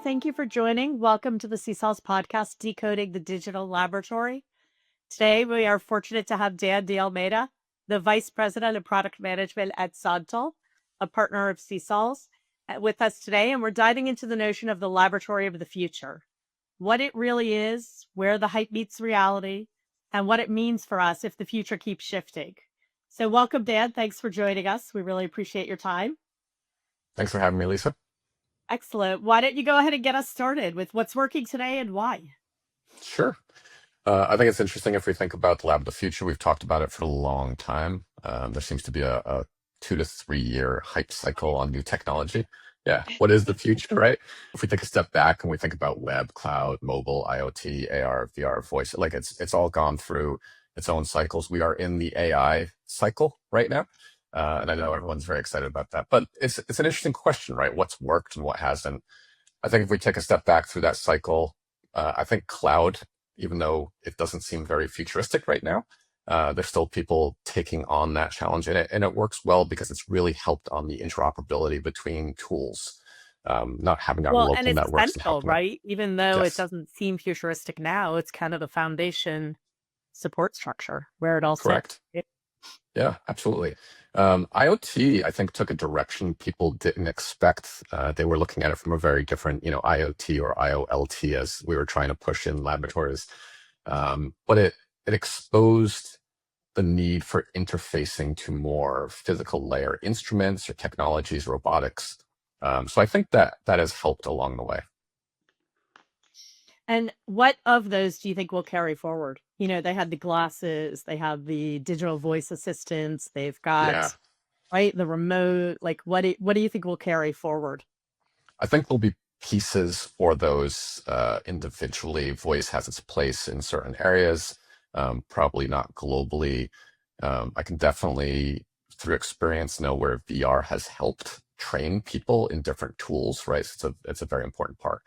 Thank you for joining. Welcome to the CSols Podcast, Decoding the Digital Laboratory. Today, we are fortunate to have Dan DeAlmeida, the Vice President of Product Management at ZONTAL, a partner of CSols, with us today. And we're diving into the notion of the laboratory of the future, what it really is, where the hype meets reality, and what it means for us if the future keeps shifting. So welcome, Dan. Thanks for joining us. We really appreciate your time. Thanks for having me, Lisa. Excellent. Why don't you go ahead and get us started with what's working today and why? Sure. I think it's interesting if we think about the lab of the future. We've talked about it for a long time. There seems to be a 2 to 3 year hype cycle on new technology. Yeah, what is the future, right? If we take a step back and we think about web, cloud, mobile, IoT, AR, VR, voice, like it's all gone through its own cycles. We are in the AI cycle right now. And I know everyone's very excited about that, but it's an interesting question, right? What's worked and what hasn't? I think if we take a step back through that cycle, I think cloud, even though it doesn't seem very futuristic right now, there's still people taking on that challenge, and it works well because it's really helped on the interoperability between tools, not having our Well, and local it's networks and essential, helping them. right? Even though it Yes. doesn't seem futuristic now, it's kind of the foundation support structure where it all sits. Correct. Yeah, absolutely. IoT, I think, took a direction people didn't expect. They were looking at it from a very different, IoT or IOLT as we were trying to push in laboratories. But it exposed the need for interfacing to more physical layer instruments or technologies, robotics. So I think that has helped along the way. And what of those do you think will carry forward? You know, they had the glasses, they have the digital voice assistants, they've Yeah. got, right, the remote. Like, what do you think will carry forward? I think there'll be pieces for those individually. Voice has its place in certain areas, probably not globally. I can definitely, through experience, know where VR has helped train people in different tools, right? So it's a very important part.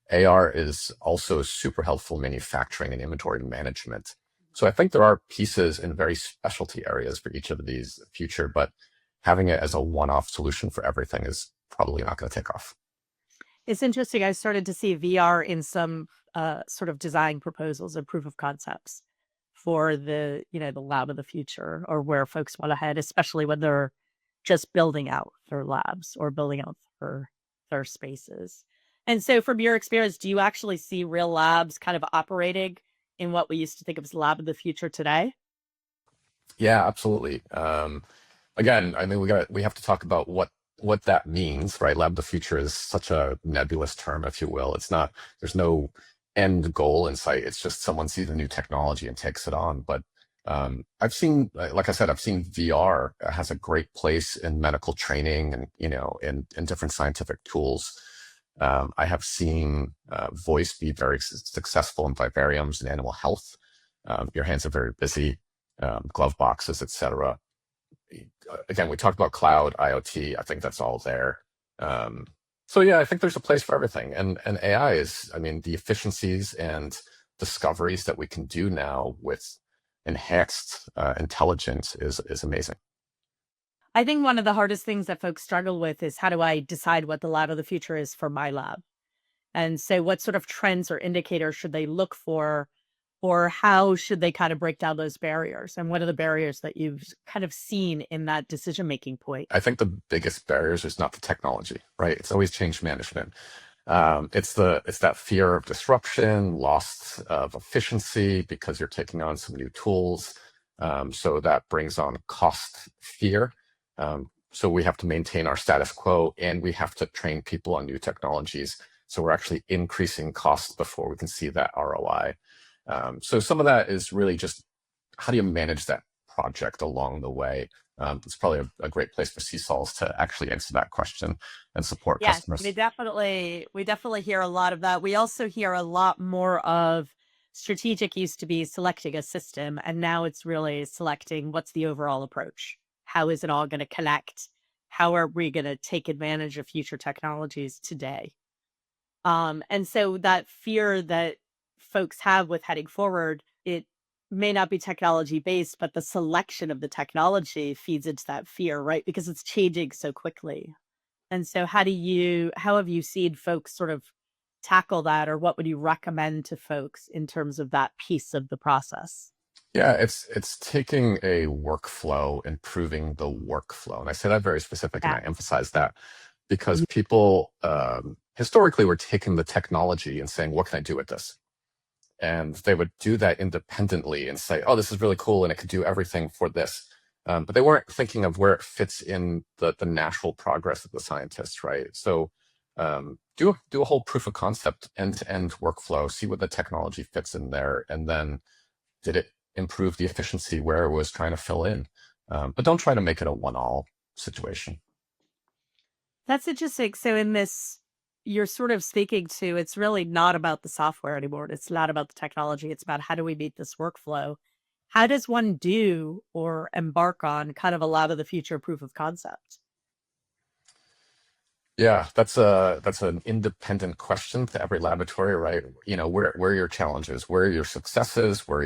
AR is also super helpful in manufacturing and inventory management. So I think there are pieces in very specialty areas for each of these future, but having it as a one-off solution for everything is probably not going to take off. It's interesting. I started to see VR in some sort of design proposals and proof of concepts for the lab of the future, or where folks want to head, especially when they're just building out their labs or building out their spaces. And so from your experience, do you actually see real labs kind of operating in what we used to think of as the lab of the future today? Yeah, absolutely. Again, I mean, we have to talk about what that means, right? Lab of the future is such a nebulous term, if you will. It's not. There's no end goal in sight. It's just someone sees a new technology and takes it on. But I've seen, like I said, I've seen VR has a great place in medical training and in different scientific tools. I have seen voice be very successful in vivariums and animal health. Your hands are very busy, glove boxes, etc. Again, we talked about cloud, IoT. I think that's all there. So yeah, I think there's a place for everything. And AI is, I mean, the efficiencies and discoveries that we can do now with enhanced intelligence is amazing. I think one of the hardest things that folks struggle with is, how do I decide what the lab of the future is for my lab? And so what sort of trends or indicators should they look for, or how should they kind of break down those barriers? And what are the barriers that you've kind of seen in that decision-making point? I think the biggest barriers is not the technology, right? It's always change management. It's that fear of disruption, loss of efficiency because you're taking on some new tools. So that brings on cost fear. So we have to maintain our status quo, and we have to train people on new technologies. So we're actually increasing costs before we can see that ROI. So some of that is really just, how do you manage that project along the way? It's probably a great place for CSols to actually answer that question and support Yes, customers. we definitely hear a lot of that. We also hear a lot more of strategic used to be selecting a system, and now it's really selecting what's the overall approach. How is it all going to connect? How are we going to take advantage of future technologies today? And so that fear that folks have with heading forward, it may not be technology based, but the selection of the technology feeds into that fear, right? Because it's changing so quickly. And so how have you seen folks sort of tackle that, or what would you recommend to folks in terms of that piece of the process? Yeah, it's taking a workflow, improving the workflow. And I say that very specific and Yeah. I emphasize that because people historically were taking the technology and saying, what can I do with this? And they would do that independently and say, oh, this is really cool and it could do everything for this. But they weren't thinking of where it fits in the natural progress of the scientist, right? So do a whole proof of concept, end-to-end workflow, see what the technology fits in there, and then did it improve the efficiency where it was trying to fill in? But don't try to make it a one-all situation. That's interesting. So in this, you're sort of speaking to, it's really not about the software anymore. It's not about the technology. It's about how do we meet this workflow? How does one do or embark on kind of a lab of the future proof of concept? Yeah, that's an independent question to every laboratory, right? Where are your challenges? Where are your successes? Where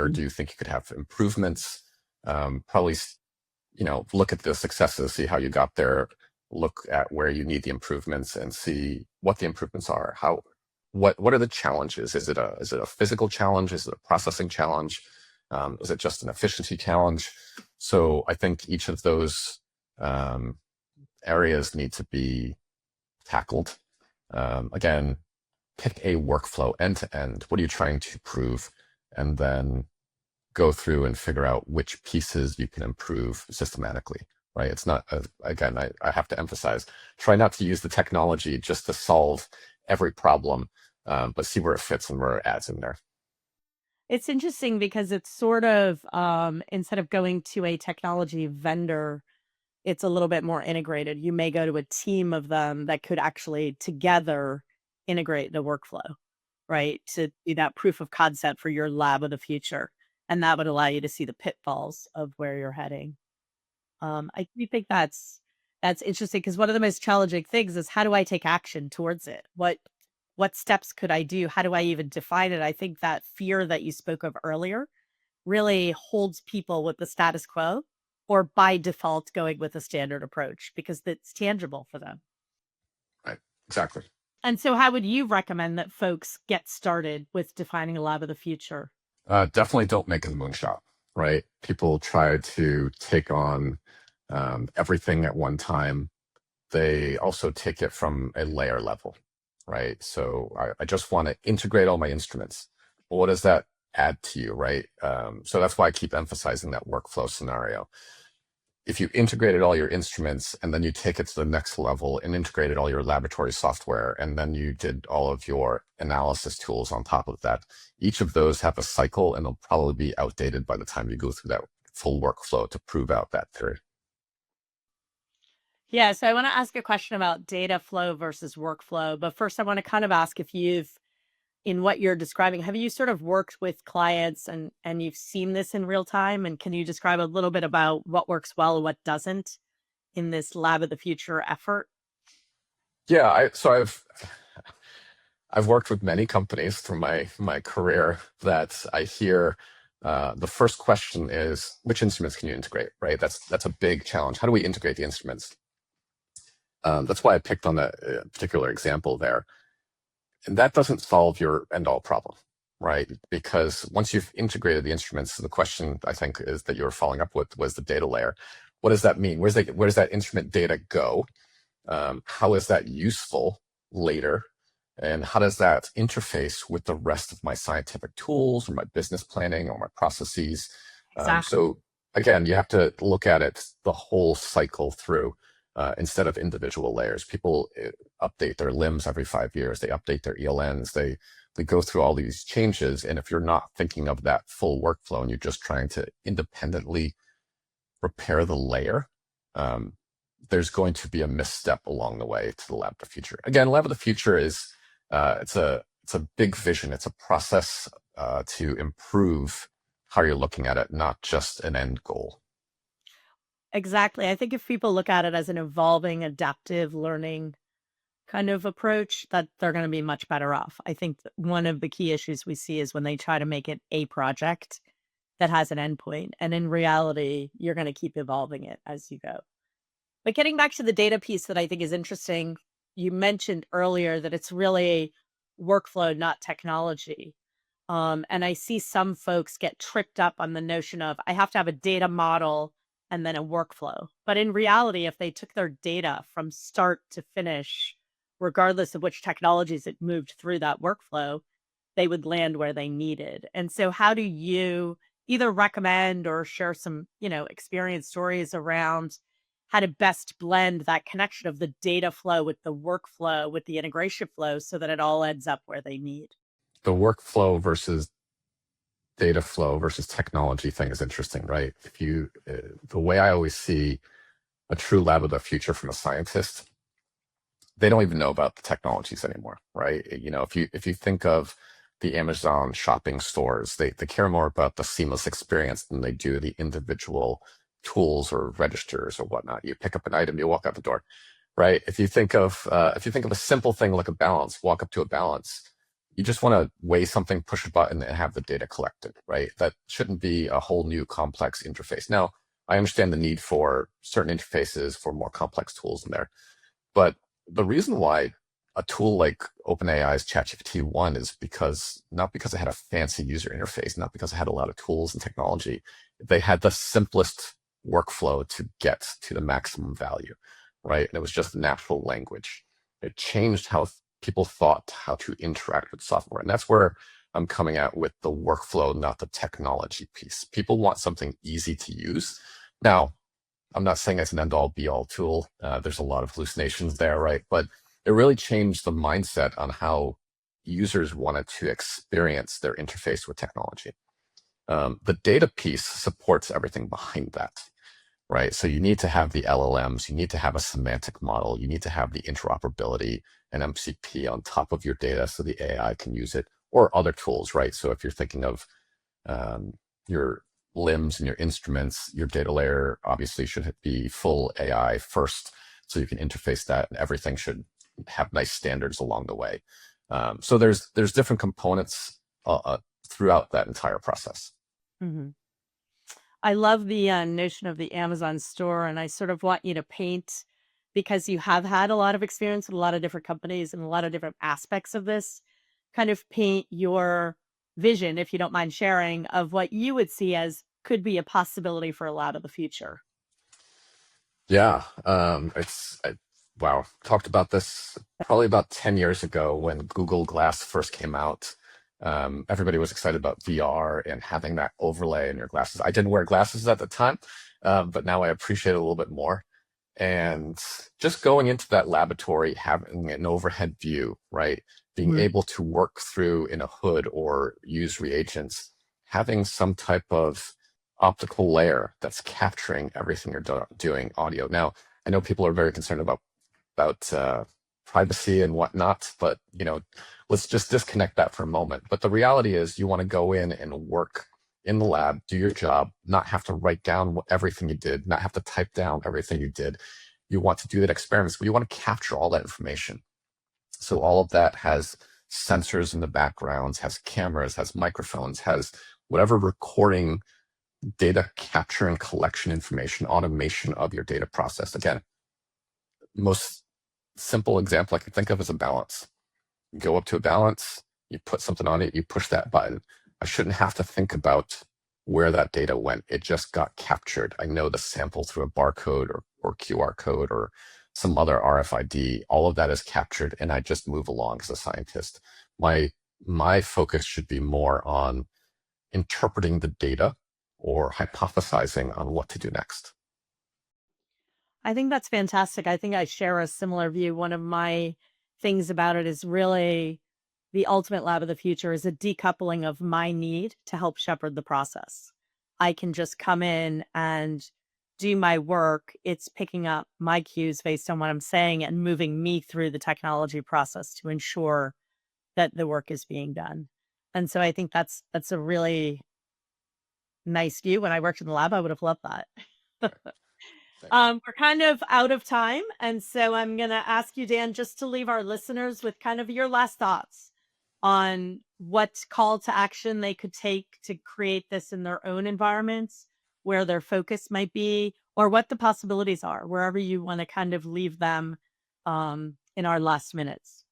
do you think you could have improvements? Probably, look at the successes, see how you got there, look at where you need the improvements and see what the improvements are. What are the challenges? Is it a physical challenge? Is it a processing challenge? Is it just an efficiency challenge? So I think each of those areas need to be tackled. Again, pick a workflow end to end. What are you trying to prove? And then go through and figure out which pieces you can improve systematically, right? It's not, again, I have to emphasize, try not to use the technology just to solve every problem, but see where it fits and where it adds in there. It's interesting because it's sort of, instead of going to a technology vendor, it's a little bit more integrated. You may go to a team of them that could actually together integrate the workflow, right? To be that proof of concept for your lab of the future. And that would allow you to see the pitfalls of where you're heading. I do think that's interesting because one of the most challenging things is how do I take action towards it? What steps could I do? How do I even define it? I think that fear that you spoke of earlier really holds people with the status quo or by default going with a standard approach because it's tangible for them. Right, exactly. And so how would you recommend that folks get started with defining a lab of the future? Definitely don't make it a moonshot, right? People try to take on everything at one time. They also take it from a layer level, right? So I just want to integrate all my instruments. Well, what does that add to you, right? So that's why I keep emphasizing that workflow scenario. If you integrated all your instruments and then you take it to the next level and integrated all your laboratory software, and then you did all of your analysis tools on top of that, each of those have a cycle and they'll probably be outdated by the time you go through that full workflow to prove out that theory. Yeah, so I want to ask a question about data flow versus workflow. But first, I want to kind of ask if in what you're describing, have you sort of worked with clients and you've seen this in real time? And can you describe a little bit about what works well and what doesn't in this lab of the future effort? Yeah, I've worked with many companies through my career that I hear the first question is, which instruments can you integrate, right? That's a big challenge. How do we integrate the instruments? That's why I picked on that particular example there. And that doesn't solve your end-all problem, right? Because once you've integrated the instruments, the question I think is that you were following up with was the data layer. What does that mean? Where does that instrument data go? How is that useful later? And how does that interface with the rest of my scientific tools or my business planning or my processes? Exactly. So again, you have to look at it the whole cycle through instead of individual layers. People update their LIMS every 5 years. They update their ELNs. They go through all these changes. And if you're not thinking of that full workflow and you're just trying to independently repair the layer, there's going to be a misstep along the way to the lab of the future. Again, lab of the future is it's a big vision. It's a process to improve how you're looking at it, not just an end goal. Exactly. I think if people look at it as an evolving, adaptive learning kind of approach, that they're going to be much better off. I think one of the key issues we see is when they try to make it a project that has an endpoint. And in reality, you're going to keep evolving it as you go. But getting back to the data piece that I think is interesting, you mentioned earlier that it's really workflow, not technology. And I see some folks get tripped up on the notion of I have to have a data model and then a workflow. But in reality, if they took their data from start to finish, regardless of which technologies it moved through that workflow, they would land where they needed. And so how do you either recommend or share some, experience stories around how to best blend that connection of the data flow with the workflow, with the integration flow so that it all ends up where they need? The workflow versus data flow versus technology thing is interesting, right? If you, the way I always see a true lab of the future from a scientist, they don't even know about the technologies anymore, right? If you think of the Amazon shopping stores, they care more about the seamless experience than they do the individual tools or registers or whatnot. You pick up an item, you walk out the door, right? If you think of a simple thing like a balance, walk up to a balance, you just want to weigh something, push a button, and have the data collected, right? That shouldn't be a whole new complex interface. Now, I understand the need for certain interfaces for more complex tools in there, but the reason why a tool like OpenAI's ChatGPT 1 is not because it had a fancy user interface, not because it had a lot of tools and technology. They had the simplest workflow to get to the maximum value, right? And it was just natural language. It changed how people thought how to interact with software. And that's where I'm coming at with the workflow, not the technology piece. People want something easy to use. Now, I'm not saying it's an end all be all tool. There's a lot of hallucinations there, right? But it really changed the mindset on how users wanted to experience their interface with technology. The data piece supports everything behind that, right? So you need to have the LLMs, you need to have a semantic model, you need to have the interoperability and MCP on top of your data so the AI can use it, or other tools, right? So if you're thinking of your limbs and your instruments, your data layer obviously should be full AI first, so you can interface that, and everything should have nice standards along the way. So there's different components throughout that entire process. hmm I love the notion of the Amazon store, and I sort of want you to paint because you have had a lot of experience with a lot of different companies and a lot of different aspects of this. Kind of paint your vision, if you don't mind sharing, of what you would see as could be a possibility for a lot of the future. Yeah, wow. Talked about this probably about 10 years ago when Google Glass first came out. Everybody was excited about VR and having that overlay in your glasses. I didn't wear glasses at the time, but now I appreciate it a little bit more. And just going into that laboratory, having an overhead view, right? Being Mhm. able to work through in a hood or use reagents, having some type of optical layer that's capturing everything you're doing audio. Now, I know people are very concerned about privacy and whatnot, but let's just disconnect that for a moment. But the reality is, you want to go in and work in the lab, do your job, not have to write down everything you did, not have to type down everything you did. You want to do that experiments, but you want to capture all that information. So all of that has sensors in the backgrounds, has cameras, has microphones, has whatever recording, data capture and collection information, automation of your data process. Again, most simple example I can think of is a balance. You go up to a balance, you put something on it, you push that button. I shouldn't have to think about where that data went. It just got captured. I know the sample through a barcode or QR code or some other RFID. All of that is captured, and I just move along as a scientist. My focus should be more on interpreting the data or hypothesizing on what to do next. I think that's fantastic. I think I share a similar view. One of my things about it is really the ultimate lab of the future is a decoupling of my need to help shepherd the process. I can just come in and do my work. It's picking up my cues based on what I'm saying and moving me through the technology process to ensure that the work is being done. And so I think that's a really nice view. When I worked in the lab, I would have loved that. Same. We're kind of out of time. And so I'm going to ask you, Dan, just to leave our listeners with kind of your last thoughts on what call to action they could take to create this in their own environments, where their focus might be, or what the possibilities are, wherever you want to kind of leave them in our last minutes.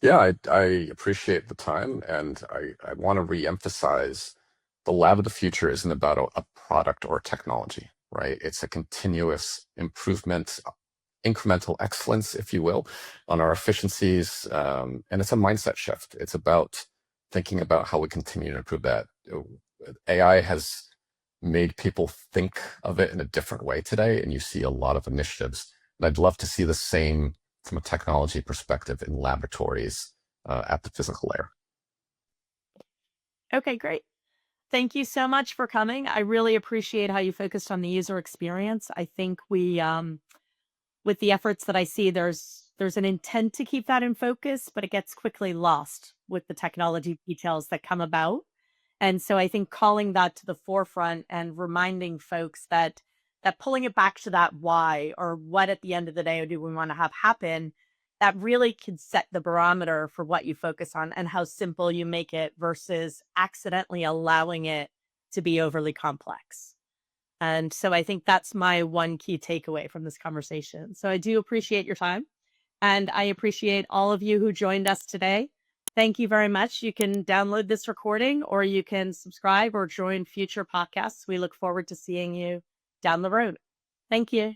Yeah, I appreciate the time, and I want to reemphasize the lab of the future isn't about a product or technology, right? It's a continuous improvement, incremental excellence, if you will, on our efficiencies. And it's a mindset shift. It's about thinking about how we continue to improve that. AI has made people think of it in a different way today, and you see a lot of initiatives. And I'd love to see the same from a technology perspective in laboratories at the physical layer. Okay, great. Thank you so much for coming. I really appreciate how you focused on the user experience. I think with the efforts that I see, there's an intent to keep that in focus, but it gets quickly lost with the technology details that come about. And so I think calling that to the forefront and reminding folks that pulling it back to that why, or what at the end of the day do we want to have happen, that really can set the barometer for what you focus on and how simple you make it versus accidentally allowing it to be overly complex. And so I think that's my one key takeaway from this conversation. So I do appreciate your time, and I appreciate all of you who joined us today. Thank you very much. You can download this recording, or you can subscribe or join future podcasts. We look forward to seeing you down the road. Thank you.